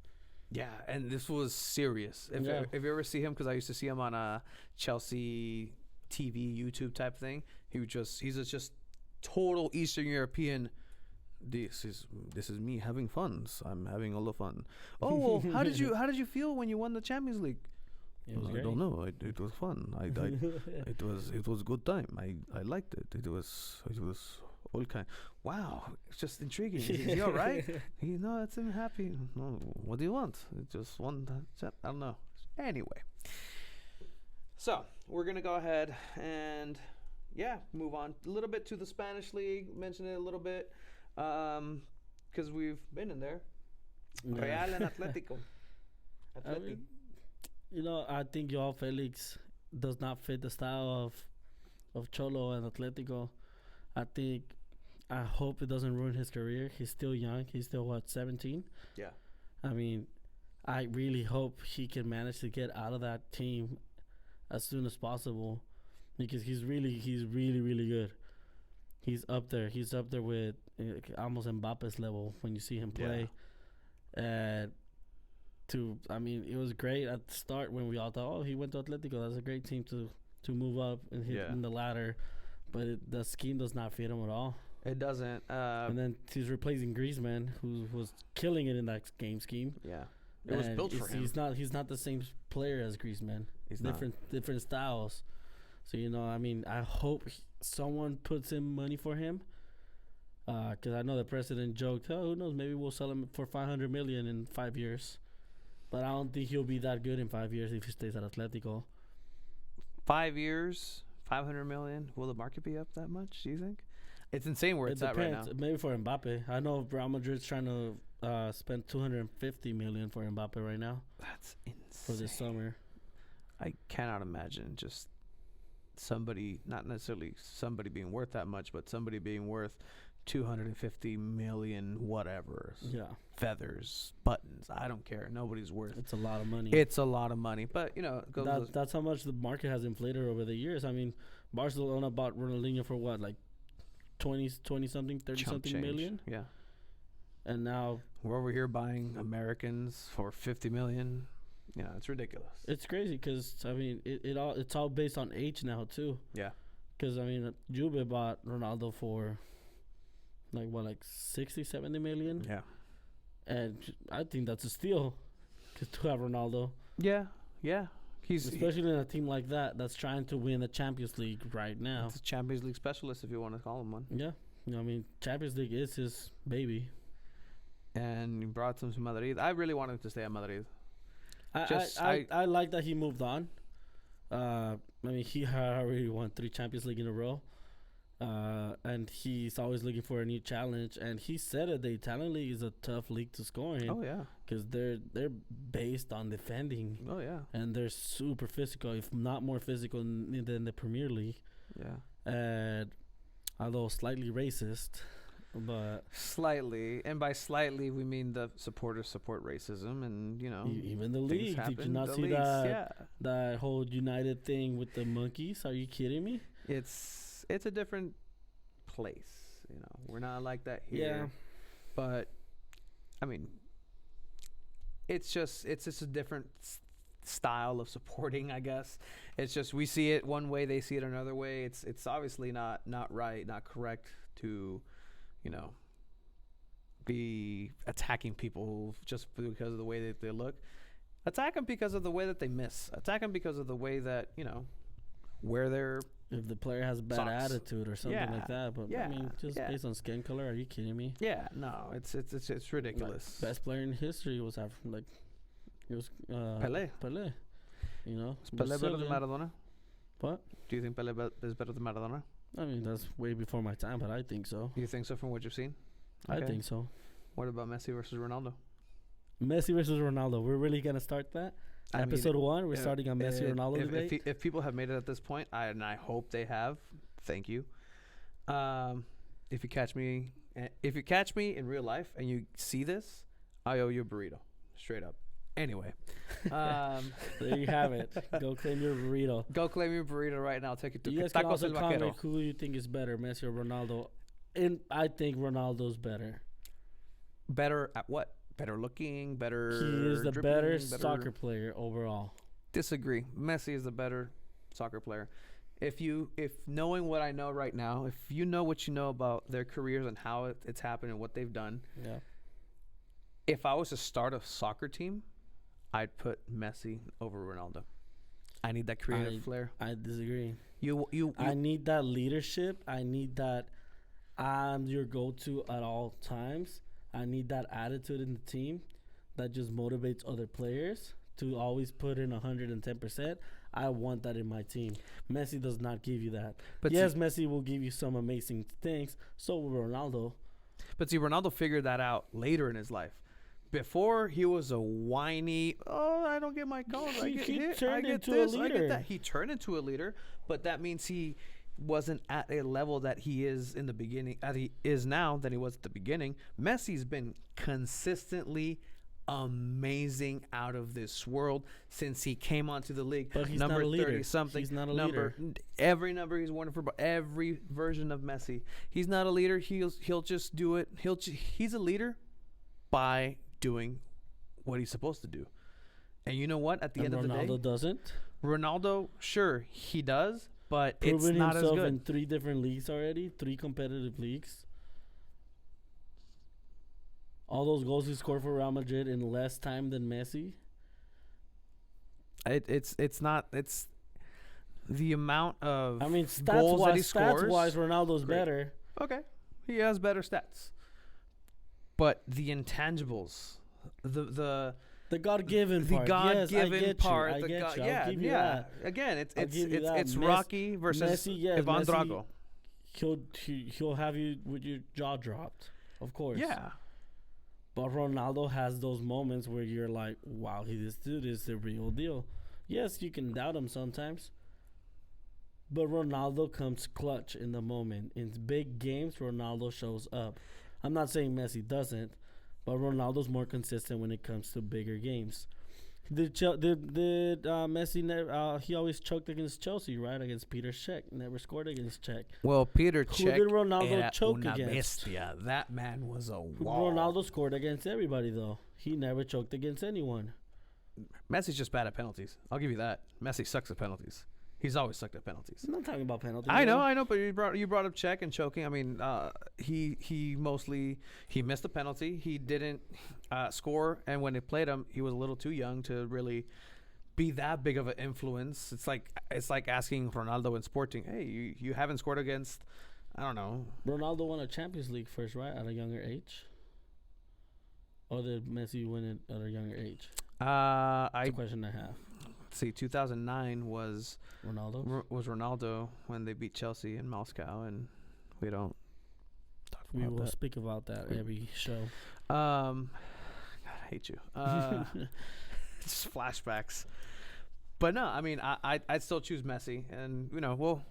Yeah, and this was serious. If you ever see him, because I used to see him on a Chelsea TV, YouTube type thing, he's just total Eastern European. This is me having fun. I'm having all the fun. Oh, well, how did you feel when you won the Champions League? I don't know. It was fun. It was a good time. I liked it. It was all kind. Wow, it's just intriguing. Is he all right? It's him happy. No, what do you want? It just won. I don't know. Anyway, So we're gonna go ahead and move on a little bit to the Spanish league. Mention it a little bit because we've been in there. Real and Atletico. I mean, I think Joao Felix does not fit the style of Cholo and Atletico. I hope it doesn't ruin his career. He's still young. He's still 17? Yeah. I mean, I really hope he can manage to get out of that team as soon as possible, because he's really really good. He's up there. He's up there with almost Mbappe's level when you see him play. And it was great at the start when we all thought, oh, he went to Atletico. That's a great team to move up and hit in the ladder. But the scheme does not fit him at all. It doesn't. And then he's replacing Griezmann, who was killing it in that game scheme. Yeah. It was built for him. He's not the same player as Griezmann. He's different styles. So I hope someone puts in money for him. Because I know the president joked, oh, who knows, maybe we'll sell him for $500 million in 5 years. But I don't think he'll be that good in 5 years if he stays at Atletico. 5 years, $500 million. Will the market be up that much? Do you think? It's insane where it's at right now. Maybe for Mbappe. I know Real Madrid's trying to spend $250 million for Mbappe right now. That's insane. For this summer. I cannot imagine just somebody, not necessarily somebody being worth that much, but somebody being worth 250 million whatever. Yeah. Feathers, buttons, I don't care. Nobody's worth. It's a lot of money. It's a lot of money. But, that's how much the market has inflated over the years. I mean, Barcelona bought Ronaldinho for what, like 20 something, 30 something million? Yeah. And now we're over here buying Americans for 50 million. Yeah, it's ridiculous. It's crazy because it's all based on age now too. Yeah. Because Juve bought Ronaldo for like 60, 70 million. Yeah. And I think that's a steal to have Ronaldo. Yeah. Yeah. Especially in a team like that's trying to win the Champions League right now. It's a Champions League specialist, if you want to call him one. Yeah. Champions League is his baby. And you brought him to Madrid. I really wanted him to stay at Madrid. I like that he moved on. He had already won 3 Champions League in a row. And he's always looking for a new challenge. And he said that the Italian league is a tough league to score in. Oh, yeah. Because they're based on defending. Oh, yeah. And they're super physical, if not more physical than the Premier League. Yeah. And although slightly racist, but slightly, and by slightly we mean the supporters support racism, and even the league. Did you not see that whole United thing with the monkeys? Are you kidding me? It's a different place. We're not like that here. Yeah. But it's just a different style of supporting, I guess. It's just we see it one way, they see it another way. It's obviously not right, not correct to be attacking people just because of the way that they look. Attack them because of the way that they miss. Attack them because of the way that where they're. If the player has a bad attitude or something like that, but based on skin color, are you kidding me? Yeah, no, it's ridiculous. Best player in history was Pelé. Pelé. Is Pelé better than Maradona? What? Do you think Pelé is better than Maradona? That's way before my time, but I think so. You think so from what you've seen? Okay. I think so. What about Messi versus Ronaldo? Messi versus Ronaldo. We're really gonna start that. Episode 1. We're starting on Messi Ronaldo debate. If people have made it at this point, and I hope they have, thank you. If you catch me in real life and you see this, I owe you a burrito, straight up. Anyway, there you have it. Go claim your burrito. Go claim your burrito right now. I'll take it to you guys can also comment who you think is better, Messi or Ronaldo. And I think Ronaldo's better. Better at what? Better looking, better. He is the better soccer player overall. Disagree. Messi is the better soccer player. If knowing what I know right now, if you know what you know about their careers and how it's happened and what they've done, yeah. If I was to start a soccer team, I'd put Messi over Ronaldo. I need that creative flair. I disagree. You I need that leadership. I need that I'm your go-to at all times. I need that attitude in the team that just motivates other players to always put in 110%. I want that in my team. Messi does not give you that. But yes, Messi will give you some amazing things. So will Ronaldo. But see, Ronaldo figured that out later in his life. Before, he was a whiny, I don't get my goals. I get hit. I get this. I get that. He turned into a leader, but that means he wasn't at a level that he is in the beginning, that he is now, than he was at the beginning. Messi's been consistently amazing, out of this world since he came onto the league. But he's number not a leader. 30 something. He's not a leader. Every number he's worn for, every version of Messi. He's not a leader. He'll just do it. He's a leader by doing what he's supposed to do. And you know what? At the end of the day, Ronaldo doesn't. Ronaldo, sure, he does, but Proven it's not as himself good. in 3 different leagues already, 3 competitive leagues. All those goals he scored for Real Madrid in less time than Messi. It's not. It's the amount of I mean, goals that he scores. Stats-wise, Ronaldo's Great. better. Okay, he has better stats, but the intangibles, the God-given the part. God-given yes, part, I the get God, you. yeah, I'll give you yeah. that. Again, I'll give you that. it's Rocky versus Messi, yes, Ivan Messi, Drago. He'll have you with your jaw dropped, of course. Yeah, But Ronaldo has those moments where you're like, wow, this dude is the real deal. Yes, you can doubt him sometimes. But Ronaldo comes clutch in the moment. In big games, Ronaldo shows up. I'm not saying Messi doesn't, but Ronaldo's more consistent when it comes to bigger games. Did Messi he always choked against Chelsea, right? Against Peter Cech. Never scored against Cech. well, Peter Who Cech did Ronaldo era choke una against? bestia. That man was a wall. Ronaldo scored against everybody, though. He never choked against anyone. Messi's just bad at penalties. I'll give you that. Messi sucks at penalties. He's always sucked at penalties. I'm not talking about penalties. I know, but you brought up Czech and choking. I mean, he missed a penalty. He didn't score, and when they played him, he was a little too young to really be that big of an influence. It's like asking Ronaldo in Sporting, hey, you haven't scored against, I don't know. Ronaldo won a Champions League first, right? At a younger age? Or did Messi win it at a younger age? That's a question I have. See, 2009 was Ronaldo? when they beat Chelsea in Moscow, and we don't talk We about will that. speak about that every show. God, I hate you. Just flashbacks. But no, I mean, I'd still choose Messi, and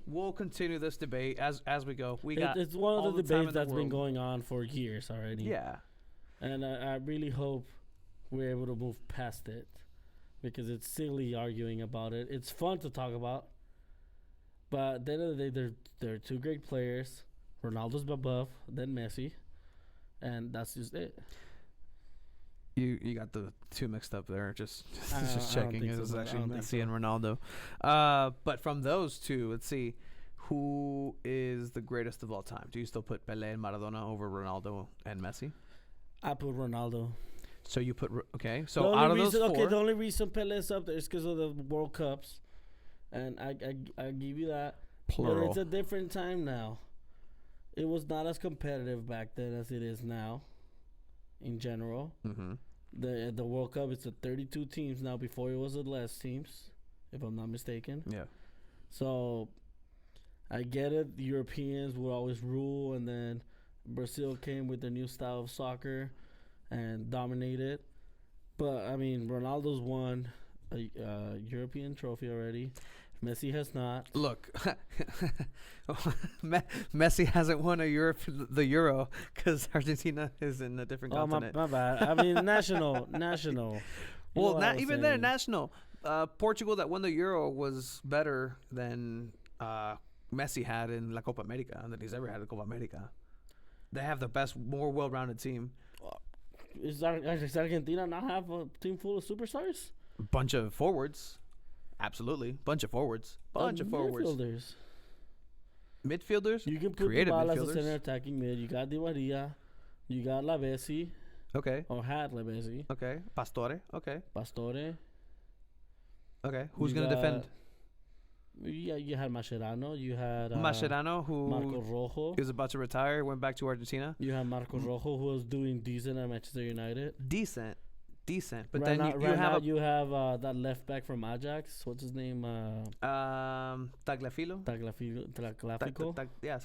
we'll continue this debate as we go. It's one all of the the time debates in the that's been world. going on for years already. Yeah. And I really hope we're able to move past it, because it's silly arguing about it. It's fun to talk about, but at the end of the day, they're 2 great players. Ronaldo's above, then Messi, and that's just it. You got the 2 mixed up there. Just I don't checking. think It so, was bro. I actually don't think Messi so. and Ronaldo. But from those 2, let's see, who is the greatest of all time? Do you still put Pelé and Maradona over Ronaldo and Messi? I put Ronaldo. So you put okay. So The out of only those reason, 4, the only reason Pele's up there is because of the World Cups, and I give you that. But plural. it's a different time now. It was not as competitive back then as it is now. In general, Mm-hmm. the World Cup is 32 teams now. Before it was less teams, if I'm not mistaken. Yeah. So I get it. The Europeans would always rule, and then Brazil came with their new style of soccer and dominated. But I mean, Ronaldo's won a European trophy already. Messi has not. Look, Messi hasn't won the Euro because Argentina is in a different Oh, continent. my bad. I mean, national. You know Well, what I not was even there. saying. National. Portugal that won the Euro was better than Messi had in La Copa America, than he's ever had in Copa America. They have the best, more well-rounded team. Does Argentina not have a team full of superstars? Bunch of forwards. Absolutely. Bunch of forwards. Bunch of forwards. Midfielders. Midfielders? You can put Creative Dybala as a midfielders. center attacking mid. You got Di Maria. You got Lavezzi, Okay. or had Lavezzi. Okay. Pastore. Okay. Pastore. Okay. Who's You going to got- defend? Yeah, you had Mascherano. You had Mascherano, who Marco Rojo. is about to retire, went back to Argentina. You had Marco Rojo, who was doing decent at Manchester United. Decent. decent. But right then now, you right have now you have that left back from Ajax. What's his name? Tagliafico. Tagliafico. Yeah,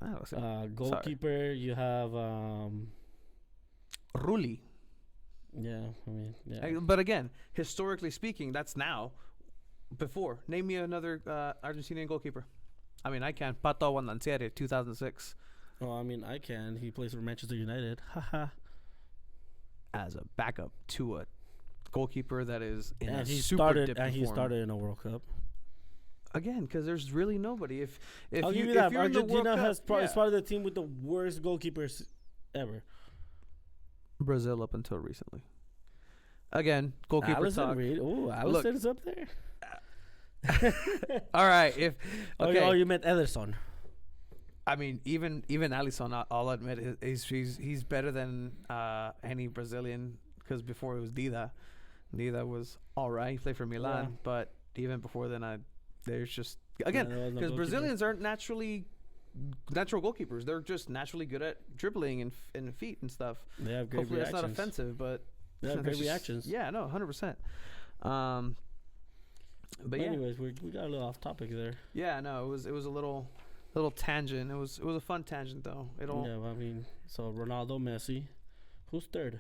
I don't know. Goalkeeper. You have Rulli. yeah. I mean, yeah. But again, historically speaking, that's now. Before, name me another Argentinian goalkeeper. I mean, I can. Pato Wandanciere, 2006. Oh, I mean, I can. He plays for Manchester United. Haha. As a backup to a goalkeeper that is in And a he super started. dipped And he form. started in a World Cup. Again, because there's really nobody. If I'll you, give you if that. you're in the World Argentina Cup, is probably the team with the worst goalkeepers ever. Brazil up until recently. Again, goalkeeper Allison talk. Reed. Oh, Allison's up there. All right, if okay. Oh, you meant Ederson. I mean, even Alisson, I'll admit, he's better than any Brazilian, because before it was Dida. Dida was all right. He played for Milan, Yeah. but even before then, there's just again Yeah, there was no because goalkeeper. Brazilians aren't natural goalkeepers. They're just naturally good at dribbling and feet and stuff. They have great Hopefully reactions. that's not offensive, but They have that's great just- reactions. Yeah, no, 100%. But yeah, anyways, we got a little off topic there. yeah, no, it was a little tangent. It was a fun tangent though. Yeah, I mean, so Ronaldo, Messi, who's third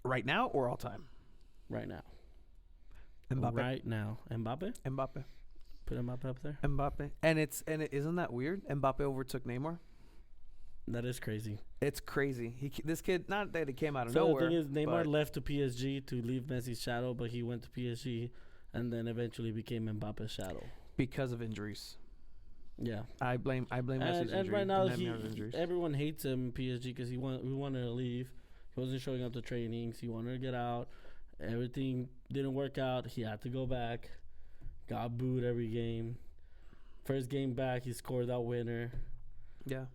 Right now or all time? right now? Mbappe. Right now, Mbappe. Mbappe. Put Mbappe up there. Mbappe. And isn't that weird? Mbappe overtook Neymar. That is crazy. It's crazy. This kid, not that he came out of So nowhere. the thing is, Neymar but left to PSG to leave Messi's shadow, but he went to PSG and then eventually became Mbappe's shadow. because of injuries. Yeah. I blame Messi's And injury. right now, Neymar's injuries. everyone hates him in PSG because we wanted to leave. He wasn't showing up to trainings. He wanted to get out. Everything didn't work out. He had to go back. Got booed every game. First game back, he scored that winner. Yeah,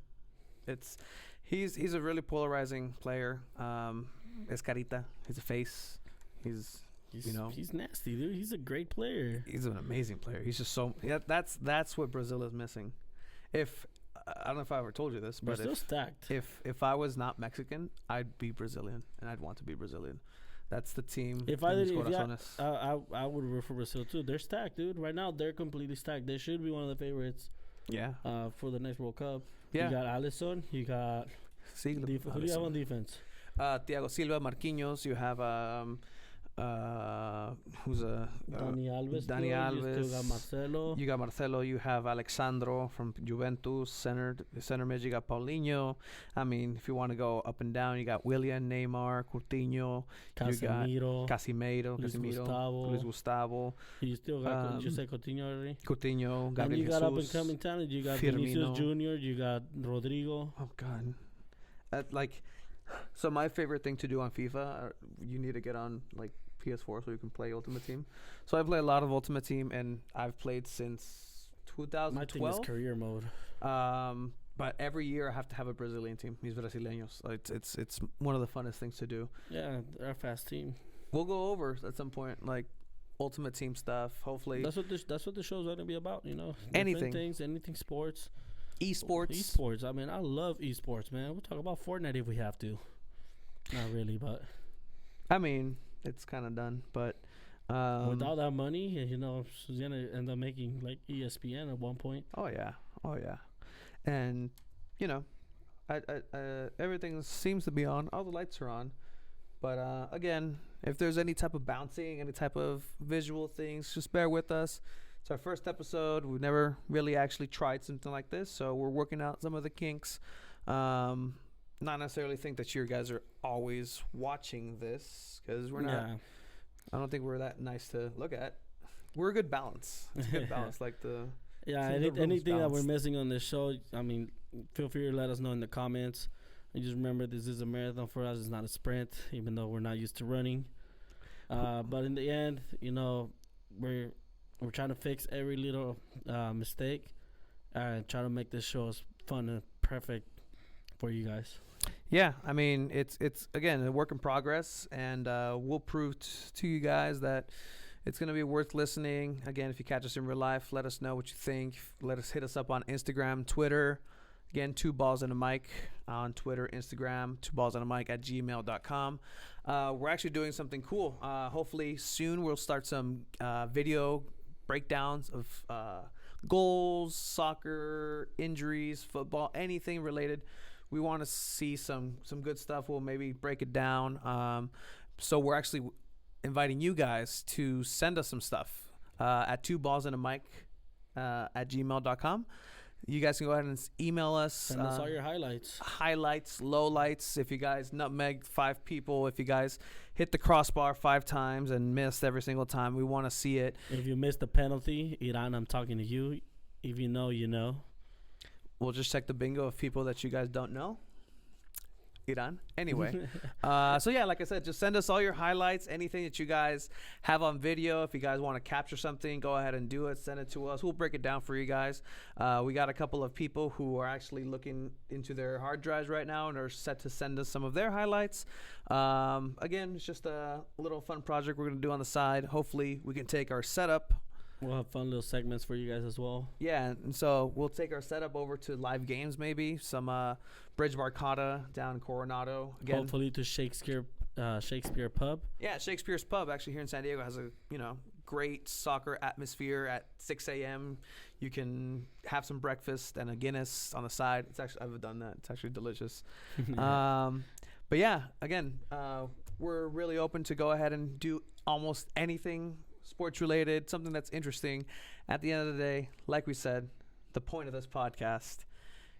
he's a really polarizing player. Escarita, he's a face. He's He's nasty, dude. He's a great player. he's an amazing player. He's just so that's what Brazil is missing. If I don't know if I ever told you this, We're but still stacked. if I was not Mexican, I'd be Brazilian and I'd want to be Brazilian. That's the team. If de I mis did, corazones. I would root for Brazil too. They're stacked, dude. Right now, they're completely stacked. They should be one of the favorites Yeah, for the next World Cup. yeah. You got Alisson. You got Siglo, who do you have on defense? Thiago Silva, Marquinhos. You have who's a Dani Alves. Dani You still got Alves. Marcelo. You got Marcelo. You have Alexandro from Juventus. Center mid. You got Paulinho. I mean, if you want to go up and down, you got Willian, Neymar, Coutinho, Casemiro. Casimiro, Luis Luis Gustavo, You still got. You Um, said Coutinho already. Coutinho, And Gabriel you got up and Jesus. coming talent. You got Firmino. Vinicius Junior. You got Rodrigo. Oh God, so my favorite thing to do on FIFA, you need to get on like PS4 so you can play Ultimate Team. So I play a lot of Ultimate Team, and I've played since My thing is 2012. career mode. But every year I have to have a Brazilian team. Mis brasileños. It's one of the funnest things to do. Yeah, they're a fast team. We'll go over at some point like Ultimate Team stuff. Hopefully, That's what the show's gonna be about. You know, Anything. Different things, anything sports. esports. Esports. I mean, I love esports, man. We'll talk about Fortnite if we have to. Not really, but I mean, it's kind of done, but with all that money, you know, she's gonna end up making like ESPN at one point. oh yeah, and you know, I everything seems to be on. All the lights are on, but again, if there's any type of bouncing, any type of visual things, just bear with us. It's our first episode. We've never really actually tried something like this, so we're working out some of the kinks. Not necessarily think that you guys are always watching this, because we're not. Yeah. I don't think we're that nice to look at. We're a good balance. It's a good balance, like the. Yeah, So the room's anything that we're balanced. missing on this show, I mean, feel free to let us know in the comments. And just remember, this is a marathon for us. It's not a sprint, even though we're not used to running. But in the end, you know, we're trying to fix every little mistake and try to make this show as fun and perfect for you guys. Yeah, I mean, it's again a work in progress, and we'll prove to you guys that it's gonna be worth listening. Again, if you catch us in real life, let us know what you think. Hit us up on Instagram, Twitter. Again, 2ballsandamic on Twitter, Instagram, 2ballsandamic@gmail.com. We're actually doing something cool. Hopefully soon we'll start some video breakdowns of goals, soccer, injuries, football, anything related. We want to see some good stuff. We'll maybe break it down. So we're actually inviting you guys to send us some stuff at 2ballsandamic at gmail.com. You guys can go ahead and email us. Send us all your highlights. Highlights, lowlights. If you guys nutmegged 5 people, if you guys hit the crossbar 5 times and missed every single time, we want to see it. If you missed the penalty, Iran, I'm talking to you. If you know, you know. We'll just check the bingo of people that you guys don't know. Iran. Anyway. So yeah, like I said, just send us all your highlights, anything that you guys have on video. If you guys want to capture something, go ahead and do it. Send it to us. We'll break it down for you guys. We got a couple of people who are actually looking into their hard drives right now and are set to send us some of their highlights. Again, it's just a little fun project we're going to do on the side. Hopefully we can take our setup. We'll have fun little segments for you guys as well. Yeah, and so we'll take our setup over to live games, maybe some Bridge Barcata down in Coronado. Again, Hopefully to Shakespeare Pub. yeah, Shakespeare's Pub actually here in San Diego has a great soccer atmosphere at 6 a.m. You can have some breakfast and a Guinness on the side. It's actually I've done that. It's actually delicious. But yeah, again, we're really open to go ahead and do almost anything sports related, something that's interesting. At the end of the day, like we said, the point of this podcast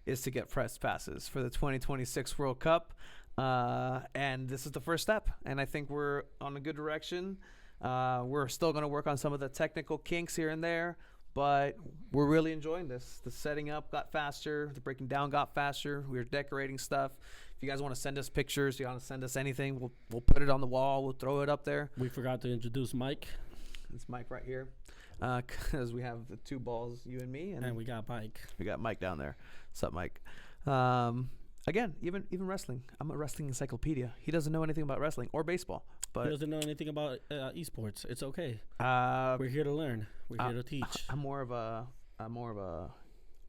is to get press passes for the 2026 World Cup. And this is the first step. And I think we're on a good direction. We're still going to work on some of the technical kinks here and there, but we're really enjoying this. The setting up got faster. The breaking down got faster. We were decorating stuff. If you guys want to send us pictures, you want to send us anything, we'll put it on the wall. We'll throw it up there. We forgot to introduce Mike. It's Mike right here, because we have the 2 balls, you and me, And we got Mike. we got Mike down there. What's up, Mike? Again, even wrestling. I'm a wrestling encyclopedia. He doesn't know anything about wrestling or baseball, He but doesn't know anything about esports. It's okay. we're We're here to learn. We're here to teach. I'm more of a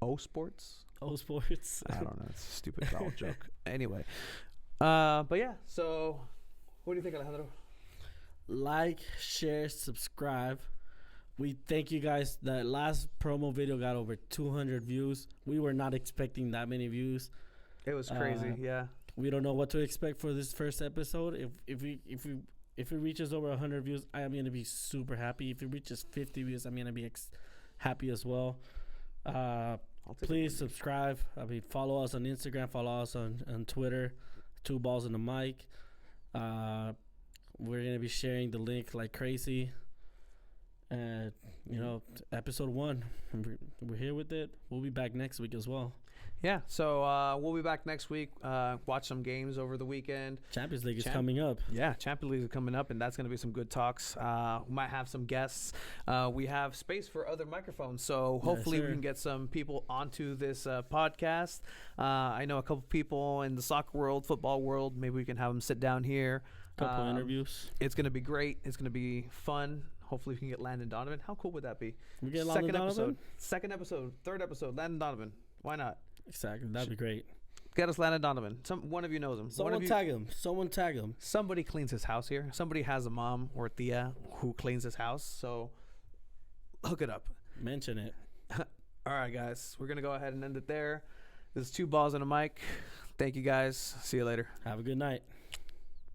O sports. Oh, sports. I don't know. It's a stupid foul joke. Anyway, but yeah. So, what do you think, Alejandro? Like, share, subscribe. We thank you guys. That last promo video got over 200 views. We were not expecting that many views. It was crazy. Yeah. We don't know what to expect for this first episode. If it reaches over 100 views, I am gonna be super happy. If it reaches 50 views, I'm gonna be happy as well. Please subscribe. Follow us on Instagram. Follow us on Twitter. 2 balls in the mic. We're gonna be sharing the link like crazy. And episode 1, we're here with it. We'll be back next week as well. Yeah. So we'll be back next week. Watch some games over the weekend. Champions League is coming up. Yeah, Champions League is coming up, and that's going to be some good talks. We might have some guests. We have space for other microphones, so hopefully we can get some people onto this podcast. I know a couple people in the soccer world, football world. Maybe we can have them sit down here. Couple interviews. It's going to be great. It's going to be fun. Hopefully we can get Landon Donovan. How cool would that be? We get Landon Donovan? Second episode, third episode, Landon Donovan. Why not? Exactly. That'd be great. Get us Landon Donovan. One of you knows him. Someone tag him. Somebody cleans his house here. Somebody has a mom or a tia who cleans his house. So hook it up. Mention it. All right, guys. We're going to go ahead and end it there. This is 2 balls and a mic. Thank you, guys. See you later. Have a good night.